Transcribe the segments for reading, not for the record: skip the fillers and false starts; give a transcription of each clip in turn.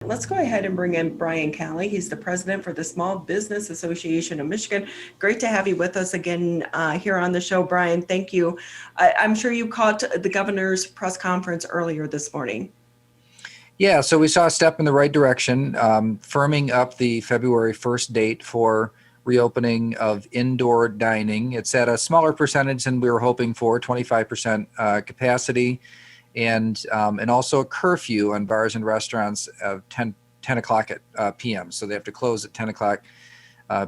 Let's go ahead and bring in Brian Calley. He's the president for the Small Business Association of Michigan. Great to have you with us again here on the show, Brian. Thank you. I'm sure you caught the governor's press conference earlier this morning. Yeah, so we saw a step in the right direction, firming up the February 1st date for reopening of indoor dining. It's at a smaller percentage than we were hoping for, 25% capacity, and also a curfew on bars and restaurants of 10 o'clock at p.m. So they have to close at 10 o'clock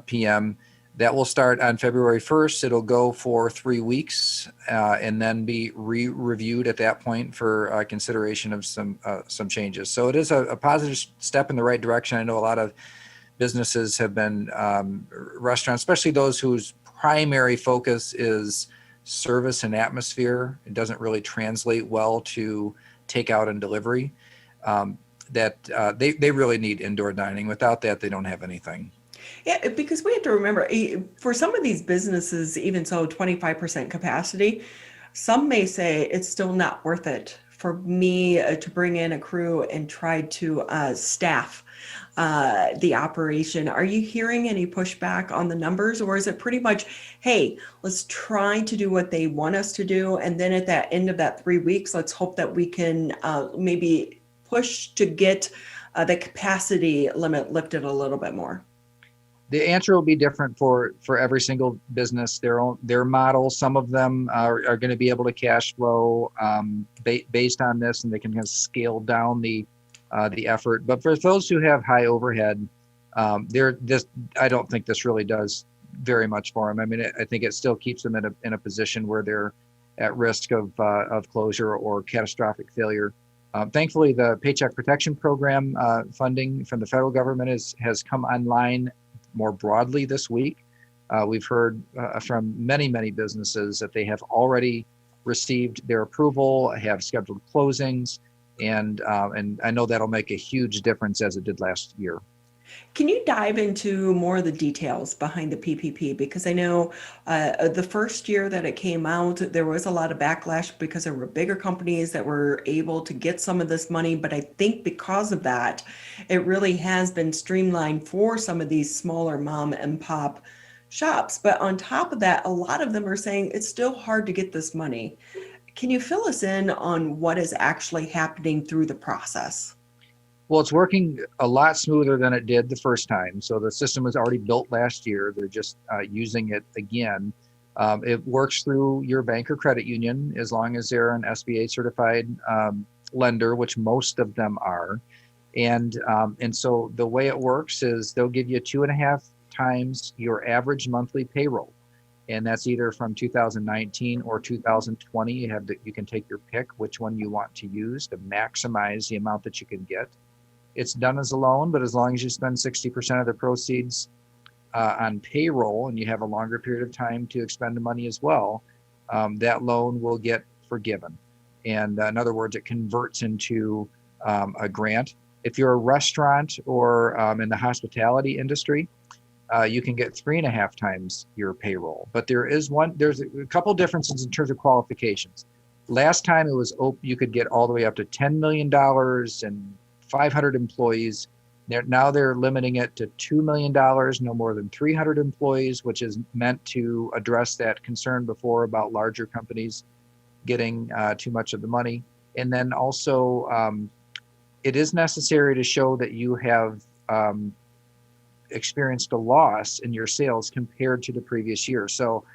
p.m. That will start on February 1st. It'll go for 3 weeks and then be reviewed at that point for consideration of some changes. So it is a positive step in the right direction. I know a lot of businesses have been, restaurants, especially those whose primary focus is service and atmosphere. It doesn't really translate well to takeout and delivery. They really need indoor dining. Without that, they don't have anything. Yeah, because we have to remember, for some of these businesses, even so 25% capacity, some may say it's still not worth it for me to bring in a crew and try to staff the operation. Are you hearing any pushback on the numbers, or is it pretty much, hey, let's try to do what they want us to do, and then at that end of that 3 weeks, let's hope that we can maybe push to get the capacity limit lifted a little bit more? The answer will be different for every single business. Their model. Some of them are going to be able to cash flow based on this, and they can kind of scale down the effort. But for those who have high overhead, I don't think this really does very much for them. I mean, I think it still keeps them in a position where they're at risk of closure or catastrophic failure. Thankfully, the Paycheck Protection Program funding from the federal government has come online more broadly this week. We've heard from many businesses that they have already received their approval, have scheduled closings, and I know that'll make a huge difference as it did last year. Can you dive into more of the details behind the PPP? Because I know the first year that it came out, there was a lot of backlash because there were bigger companies that were able to get some of this money. But I think because of that, it really has been streamlined for some of these smaller mom and pop shops. But on top of that, a lot of them are saying it's still hard to get this money. Can you fill us in on what is actually happening through the process? Well, it's working a lot smoother than it did the first time. So the system was already built last year. They're just using it again. It works through your bank or credit union as long as they're an SBA certified lender, which most of them are. And so the way it works is they'll give you 2.5 times your average monthly payroll. And that's either from 2019 or 2020. You can take your pick which one you want to use to maximize the amount that you can get. It's done as a loan, but as long as you spend 60% of the proceeds on payroll and you have a longer period of time to expend the money as well, that loan will get forgiven. And in other words, it converts into a grant. If you're a restaurant or in the hospitality industry, you can get 3.5 times your payroll. But there's a couple differences in terms of qualifications. Last time it was you could get all the way up to $10 million and 500 employees. Now they're limiting it to $2 million, no more than 300 employees, which is meant to address that concern before about larger companies getting too much of the money. And then also, it is necessary to show that you have experienced a loss in your sales compared to the previous year. So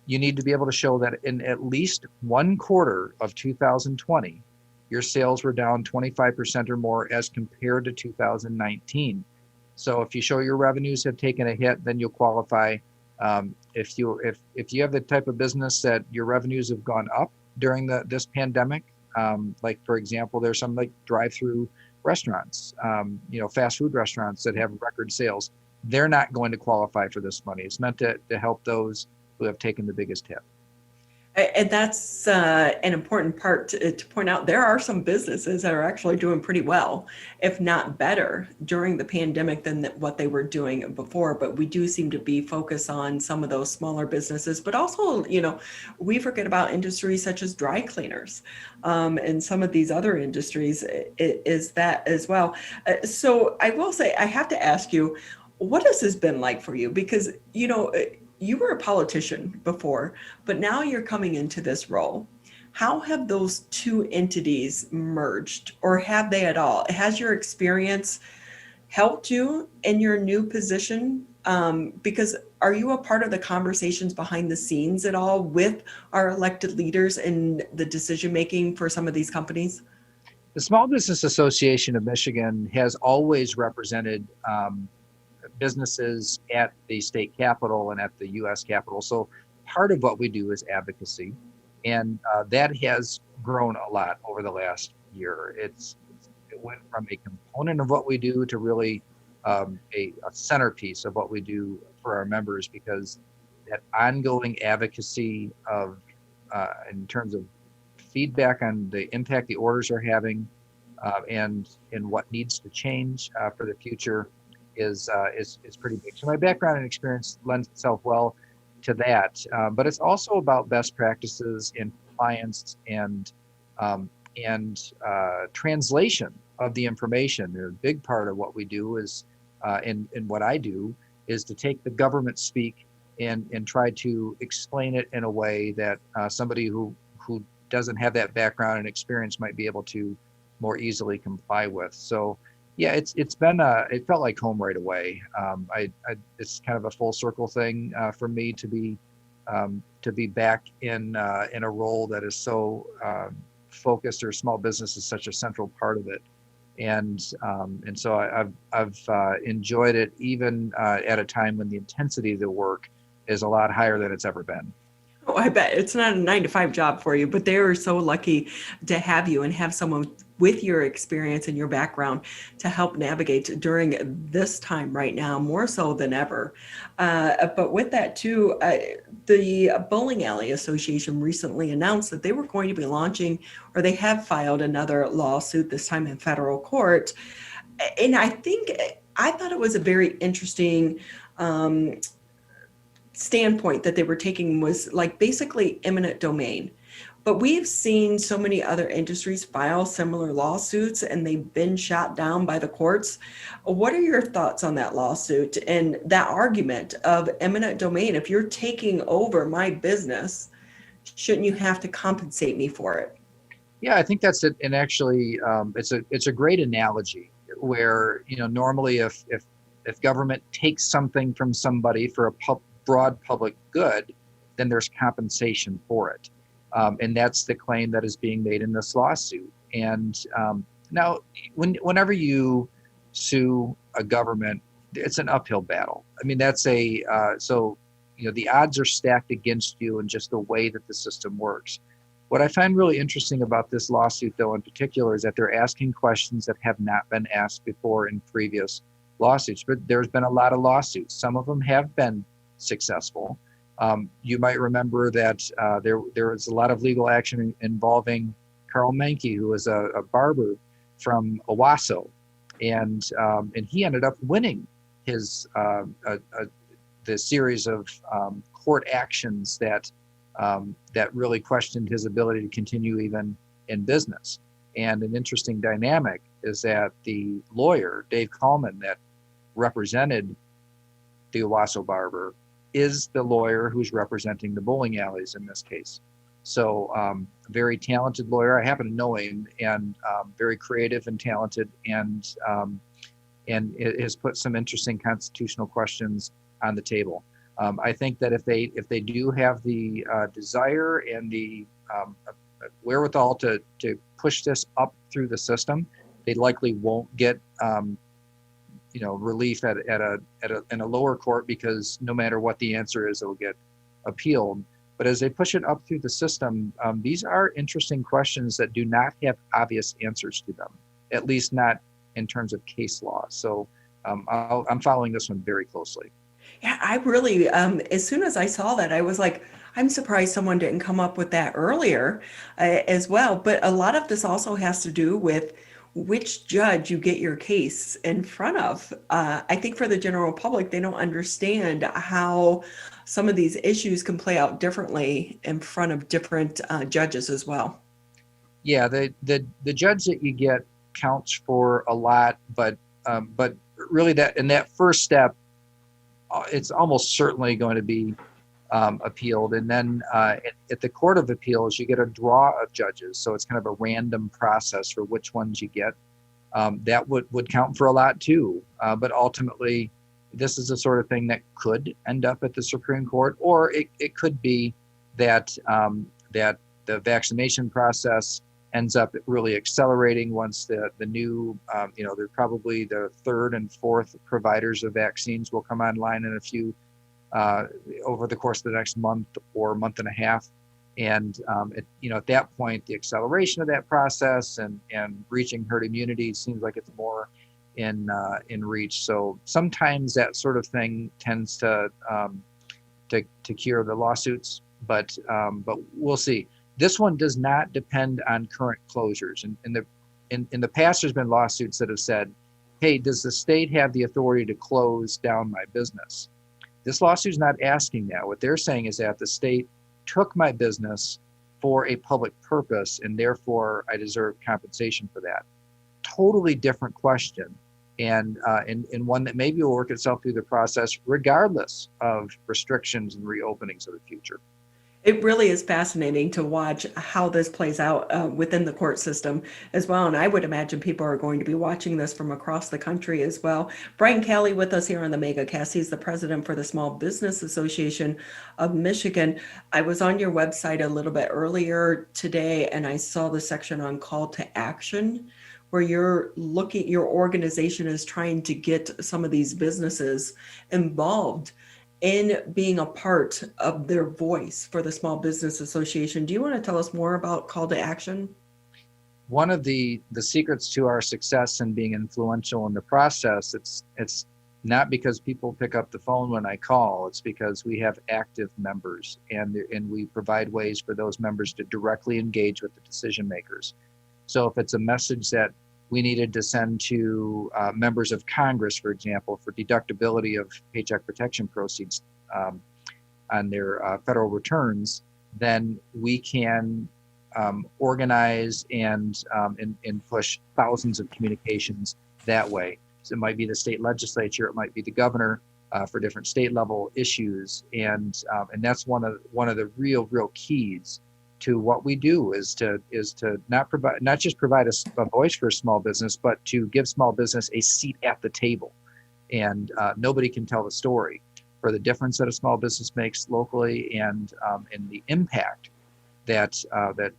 you need to be able to show that in at least one quarter of 2020, your sales were down 25% or more as compared to 2019. So if you show your revenues have taken a hit, then you'll qualify. If you have the type of business that your revenues have gone up during this pandemic, like for example, there's some like drive-through restaurants, fast food restaurants that have record sales. They're not going to qualify for this money. It's meant to help those who have taken the biggest hit. And that's an important part to point out. There are some businesses that are actually doing pretty well, if not better, during the pandemic than what they were doing before. But we do seem to be focused on some of those smaller businesses. But also, we forget about industries such as dry cleaners, and some of these other industries is that as well. So I will say, I have to ask you, what has this been like for you? Because, you were a politician before, but now you're coming into this role. How have those two entities merged, or have they at all? Has your experience helped you in your new position? Because are you a part of the conversations behind the scenes at all with our elected leaders in the decision making for some of these companies? The Small Business Association of Michigan has always represented businesses at the state capitol and at the U.S. Capitol. So part of what we do is advocacy, and that has grown a lot over the last year. It went from a component of what we do to really a centerpiece of what we do for our members, because that ongoing advocacy of in terms of feedback on the impact the orders are having, and what needs to change for the future is pretty big. So my background and experience lends itself well to that, but it's also about best practices in compliance and translation of the information. A big part of what we do is, in what I do, is to take the government speak and try to explain it in a way that somebody who doesn't have that background and experience might be able to more easily comply with. So yeah, it's been it felt like home right away. It's kind of a full circle thing for me to be back in a role that is so focused, or small business is such a central part of it, and so I've enjoyed it, even at a time when the intensity of the work is a lot higher than it's ever been. Oh, I bet it's not a 9 to 5 job for you, but they are so lucky to have you and have someone with your experience and your background to help navigate during this time right now, more so than ever. But with that too, the Bowling Alley Association recently announced that they were going to be launching, or they have filed another lawsuit, this time in federal court. And I thought it was a very interesting standpoint that they were taking, was like basically eminent domain. But we've seen so many other industries file similar lawsuits and they've been shot down by the courts. What are your thoughts on that lawsuit and that argument of eminent domain? If you're taking over my business, shouldn't you have to compensate me for it? Yeah, I think that's it. And actually, it's a great analogy where, normally if government takes something from somebody for a broad public good, then there's compensation for it. And that's the claim that is being made in this lawsuit. And now, whenever you sue a government, it's an uphill battle. I mean, that's so the odds are stacked against you in just the way that the system works. What I find really interesting about this lawsuit, though, in particular, is that they're asking questions that have not been asked before in previous lawsuits. But there's been a lot of lawsuits. Some of them have been successful. You might remember that there was a lot of legal action involving Carl Menke, who was a barber from Owasso, and he ended up winning his the series of court actions that really questioned his ability to continue even in business. And an interesting dynamic is that the lawyer, Dave Kallman, that represented the Owasso barber, is the lawyer who's representing the bowling alleys in this case. So very talented lawyer. I happen to know him, and very creative and talented, and it has put some interesting constitutional questions on the table. I think that if they do have the desire and the wherewithal to push this up through the system, they likely won't get relief in a lower court, because no matter what the answer is, it'll get appealed. But as they push it up through the system, these are interesting questions that do not have obvious answers to them, at least not in terms of case law. So I'm following this one very closely. Yeah, I really, as soon as I saw that, I was like, I'm surprised someone didn't come up with that earlier as well. But a lot of this also has to do with which judge you get your case in front of. I think for the general public, they don't understand how some of these issues can play out differently in front of different judges as well. Yeah, the judge that you get counts for a lot, but really that in that first step, it's almost certainly going to be appealed. And then at the Court of Appeals, you get a draw of judges. So it's kind of a random process for which ones you get. That would count for a lot too. But ultimately, this is the sort of thing that could end up at the Supreme Court, or it could be that that the vaccination process ends up really accelerating once the new, they're probably the third and fourth providers of vaccines will come online in a few over the course of the next month or month and a half. And at that point, the acceleration of that process and reaching herd immunity seems like it's more in reach. So sometimes that sort of thing tends to cure the lawsuits, but we'll see. This one does not depend on current closures. And in the past, there's been lawsuits that have said, "Hey, does the state have the authority to close down my business?" This lawsuit's not asking that. What they're saying is that the state took my business for a public purpose, and therefore I deserve compensation for that. Totally different question, and one that maybe will work itself through the process regardless of restrictions and reopenings of the future. It really is fascinating to watch how this plays out within the court system as well. And I would imagine people are going to be watching this from across the country as well. Brian Calley with us here on the MegaCast. He's the president for the Small Business Association of Michigan. I was on your website a little bit earlier today, and I saw the section on call to action, where your organization is trying to get some of these businesses involved in being a part of their voice for the Small Business Association. Do you want to tell us more about call to action? One of the secrets to our success in being influential in the process, it's not because people pick up the phone when I call. It's because we have active members, and we provide ways for those members to directly engage with the decision makers. So if it's a message that we needed to send to members of Congress, for example, for deductibility of paycheck protection proceeds on their federal returns, then we can organize and push thousands of communications that way. So it might be the state legislature, it might be the governor for different state level issues, and that's one of the real keys to what we do is to not just provide a voice for small business, but to give small business a seat at the table. And nobody can tell the story for the difference that a small business makes locally, and the impact that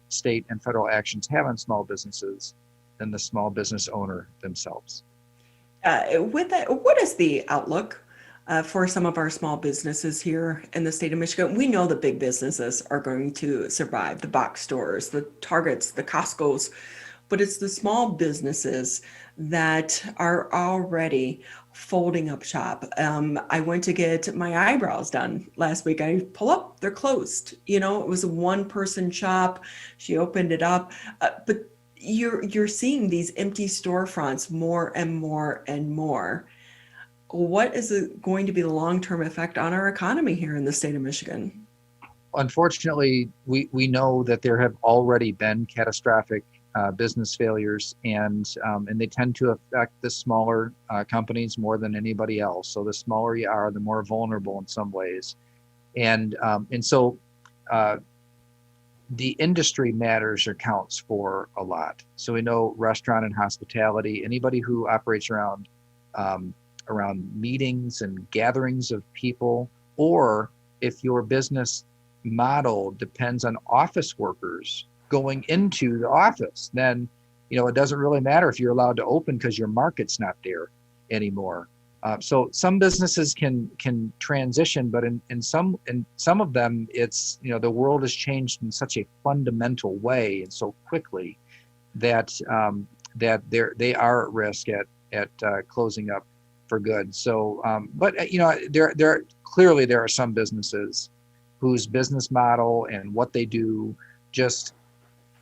state and federal actions have on small businesses than the small business owner themselves. With that, what is the outlook for some of our small businesses here in the state of Michigan? We know the big businesses are going to survive, the box stores, the Targets, the Costco's, but it's the small businesses that are already folding up shop. I went to get my eyebrows done last week. I pull up, they're closed. It was a one-person shop. She opened it up, but you're seeing these empty storefronts more and more and more. What is going to be the long-term effect on our economy here in the state of Michigan? Unfortunately, we know that there have already been catastrophic business failures, and they tend to affect the smaller companies more than anybody else. So the smaller you are, the more vulnerable in some ways, and so the industry matters or counts for a lot. So we know restaurant and hospitality, anybody who operates around meetings and gatherings of people, or if your business model depends on office workers going into the office, then it doesn't really matter if you're allowed to open because your market's not there anymore. So some businesses can transition, but in some of them, it's the world has changed in such a fundamental way and so quickly that they are at risk at closing up for good. So, but there are some businesses whose business model and what they do just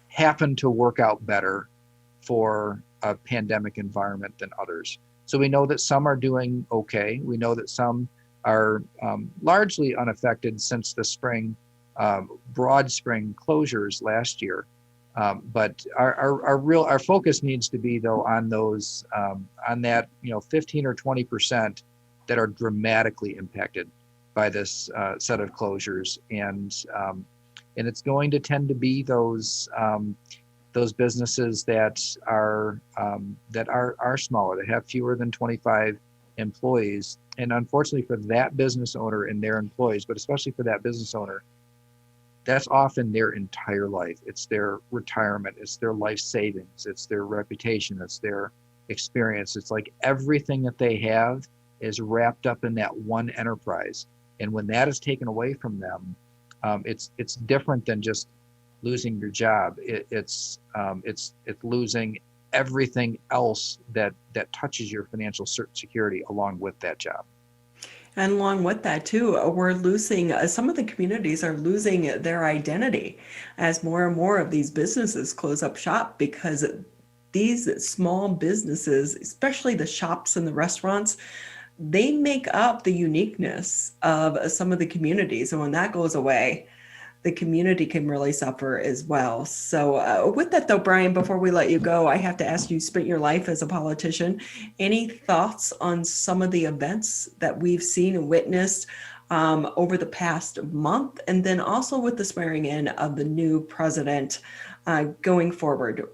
happen to work out better for a pandemic environment than others. So we know that some are doing okay. We know that some are largely unaffected since the spring, broad spring closures last year. But our focus needs to be though on those on that 15 or 20% that are dramatically impacted by this set of closures, and it's going to tend to be those businesses that are smaller, that have fewer than 25 employees, and unfortunately for that business owner and their employees, but especially for that business owner, that's often their entire life. It's their retirement, it's their life savings, it's their reputation, it's their experience. It's like everything that they have is wrapped up in that one enterprise. And when that is taken away from them, it's different than just losing your job. It's losing everything else that touches your financial security along with that job. And along with that too, we're losing, some of the communities are losing their identity as more and more of these businesses close up shop, because these small businesses, especially the shops and the restaurants, they make up the uniqueness of some of the communities. And when that goes away, the community can really suffer as well. So with that though, Brian, before we let you go, I have to ask you, spent your life as a politician. Any thoughts on some of the events that we've seen and witnessed over the past month? And then also with the swearing in of the new president going forward,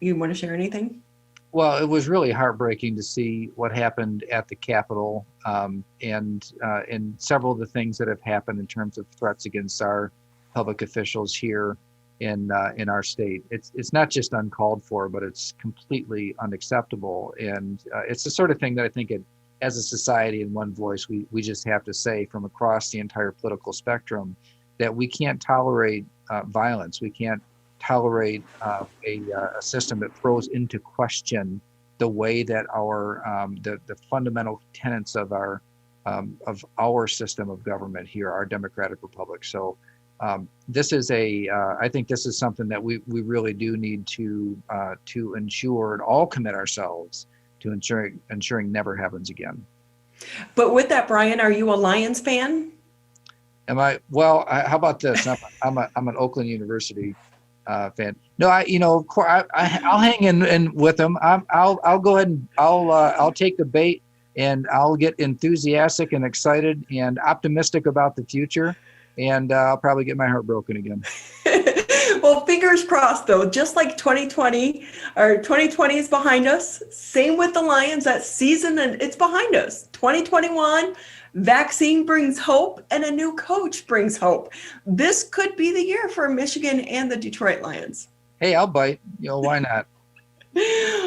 you want to share anything? Well, it was really heartbreaking to see what happened at the Capitol, and several of the things that have happened in terms of threats against our public officials here in our state. It's not just uncalled for, but it's completely unacceptable. And it's the sort of thing that I think as a society in one voice, we just have to say from across the entire political spectrum that we can't tolerate violence. We can't tolerate a system that throws into question the way that the fundamental tenets of our system of government here, our democratic republic. So this is I think this is something that we really do need to ensure and all commit ourselves to ensuring never happens again. But with that, Brian, are you a Lions fan? Am I? Well, how about this? I'm an Oakland University fan. No, of course, I'll hang in with them. I'll go ahead and I'll take the bait, and I'll get enthusiastic and excited and optimistic about the future, and I'll probably get my heart broken again. Well, fingers crossed though, just like 2020 is behind us. Same with the Lions, that season, and it's behind us. 2021, vaccine brings hope and a new coach brings hope. This could be the year for Michigan and the Detroit Lions. Hey, I'll bite. Why not?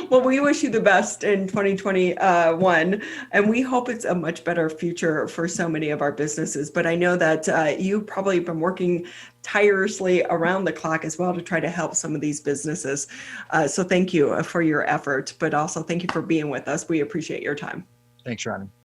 Well, we wish you the best in 2021, and we hope it's a much better future for so many of our businesses. But I know that you've probably been working tirelessly around the clock as well to try to help some of these businesses. So thank you for your effort, but also thank you for being with us. We appreciate your time. Thanks, Ronnie.